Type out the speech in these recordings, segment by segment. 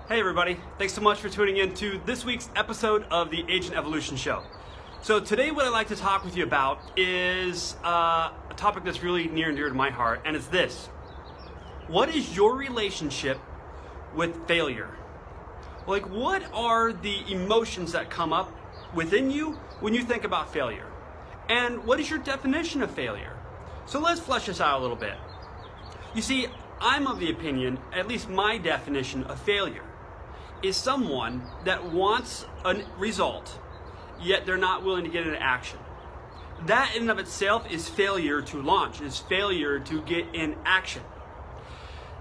Hey everybody, thanks so much for tuning in to this week's episode of the Agent Evolution Show. So today what I'd like to talk with you about is a topic that's really near and dear to my heart, and it's this. What is your relationship with failure? Like, what are the emotions that come up within you when you think about failure? And what is your definition of failure? So let's flesh this out a little bit. You see, I'm of the opinion, at least my definition of failure, is someone that wants a result, yet they're not willing to get into action. That in and of itself is failure to launch, is failure to get in action.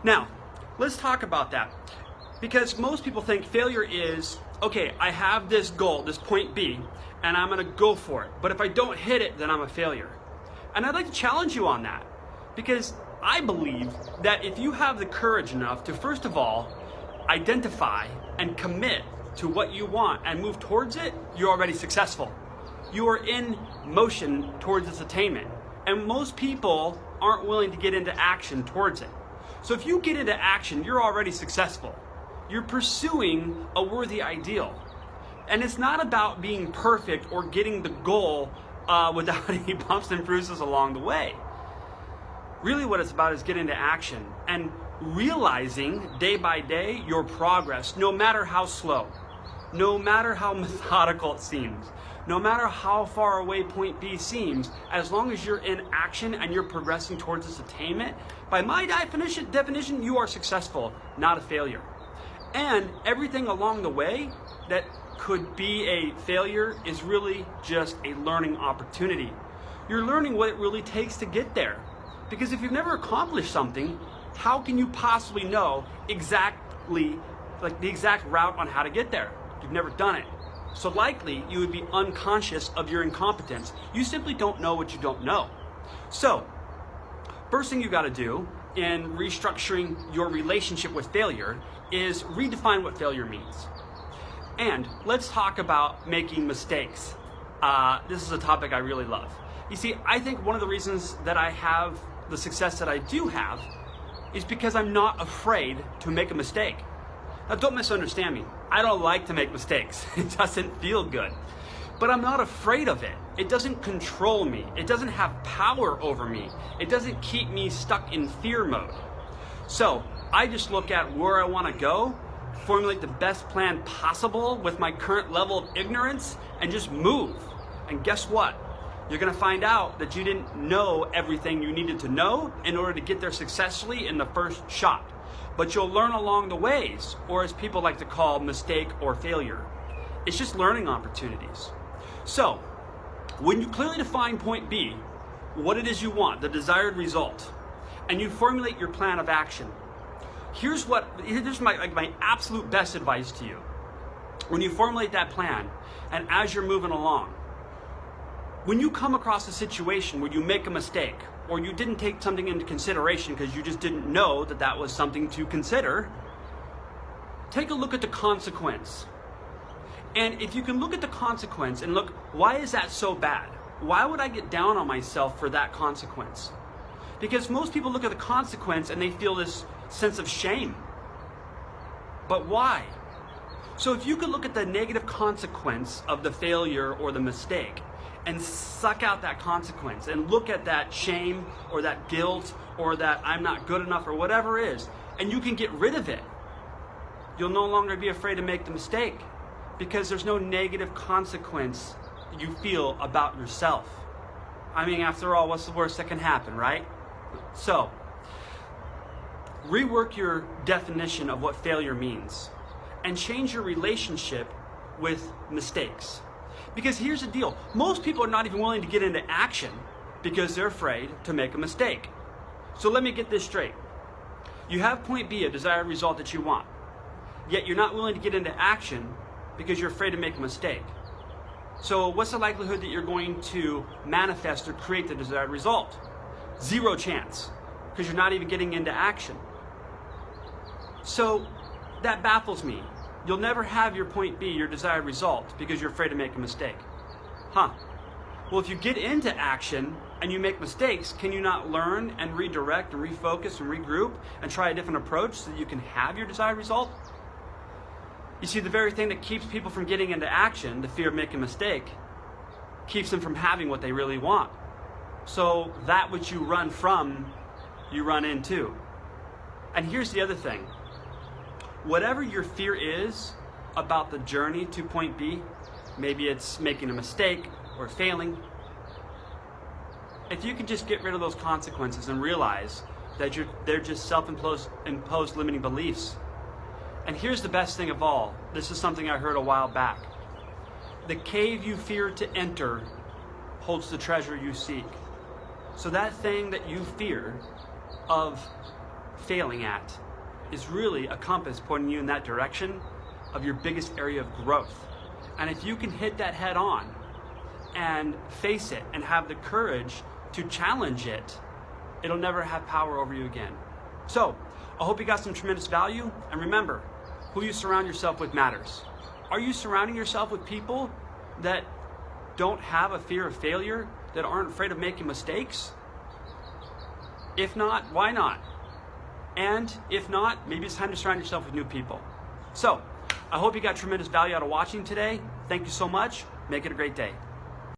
Now, let's talk about that. Because most people think failure is, okay, I have this goal, this point B, and I'm going to go for it. But if I don't hit it, then I'm a failure. And I'd like to challenge you on that. Because I believe that if you have the courage enough to, first of all, identify and commit to what you want and move towards it, you're already successful. You are in motion towards its attainment. And most people aren't willing to get into action towards it. So if you get into action, you're already successful. You're pursuing a worthy ideal. And it's not about being perfect or getting the goal without any bumps and bruises along the way. Really what it's about is getting into action and realizing day by day your progress, no matter how slow, no matter how methodical it seems, no matter how far away point B seems, as long as you're in action and you're progressing towards this attainment, by my definition, you are successful, not a failure. And everything along the way that could be a failure is really just a learning opportunity. You're learning what it really takes to get there. Because if you've never accomplished something, how can you possibly know exactly, like the exact route on how to get there? You've never done it. So likely you would be unconscious of your incompetence. You simply don't know what you don't know. So, first thing you got to do in restructuring your relationship with failure is redefine what failure means. And let's talk about making mistakes. This is a topic I really love. You see, I think one of the reasons that I have the success that I do have is because I'm not afraid to make a mistake. Now, don't misunderstand me. I don't like to make mistakes. It doesn't feel good. But I'm not afraid of it. It doesn't control me. It doesn't have power over me. It doesn't keep me stuck in fear mode. So I just look at where I want to go, formulate the best plan possible with my current level of ignorance, and just move. And guess what? You're going to find out that you didn't know everything you needed to know in order to get there successfully in the first shot. But you'll learn along the ways, or as people like to call mistake or failure. It's just learning opportunities. So, when you clearly define point B, what it is you want, the desired result, and you formulate your plan of action, here's my absolute best advice to you. When you formulate that plan, and as you're moving along, when you come across a situation where you make a mistake, or you didn't take something into consideration because you just didn't know that that was something to consider, take a look at the consequence. And if you can look at the consequence and look, why is that so bad? Why would I get down on myself for that consequence? Because most people look at the consequence and they feel this sense of shame. But why? So if you could look at the negative consequence of the failure or the mistake, and suck out that consequence and look at that shame or that guilt or that I'm not good enough or whatever it is, and you can get rid of it. You'll no longer be afraid to make the mistake because there's no negative consequence you feel about yourself. I mean, after all, what's the worst that can happen, right? So, rework your definition of what failure means and change your relationship with mistakes. Because here's the deal, most people are not even willing to get into action because they're afraid to make a mistake. So let me get this straight. You have point B, a desired result that you want, yet you're not willing to get into action because you're afraid to make a mistake. So what's the likelihood that you're going to manifest or create the desired result? 0 chance, because you're not even getting into action. So that baffles me. You'll never have your point B, your desired result, because you're afraid to make a mistake. Well, if you get into action and you make mistakes, can you not learn and redirect and refocus and regroup and try a different approach so that you can have your desired result? You see, the very thing that keeps people from getting into action, the fear of making a mistake, keeps them from having what they really want. So that which you run from, you run into. And here's the other thing. Whatever your fear is about the journey to point B, maybe it's making a mistake or failing, if you can just get rid of those consequences and realize that they're just self-imposed limiting beliefs. And here's the best thing of all. This is something I heard a while back. The cave you fear to enter holds the treasure you seek. So that thing that you fear of failing at is really a compass pointing you in that direction of your biggest area of growth. And if you can hit that head on and face it and have the courage to challenge it, it'll never have power over you again. So, I hope you got some tremendous value. And remember, who you surround yourself with matters. Are you surrounding yourself with people that don't have a fear of failure, that aren't afraid of making mistakes? If not, why not? And if not, maybe it's time to surround yourself with new people. So, I hope you got tremendous value out of watching today. Thank you so much. Make it a great day.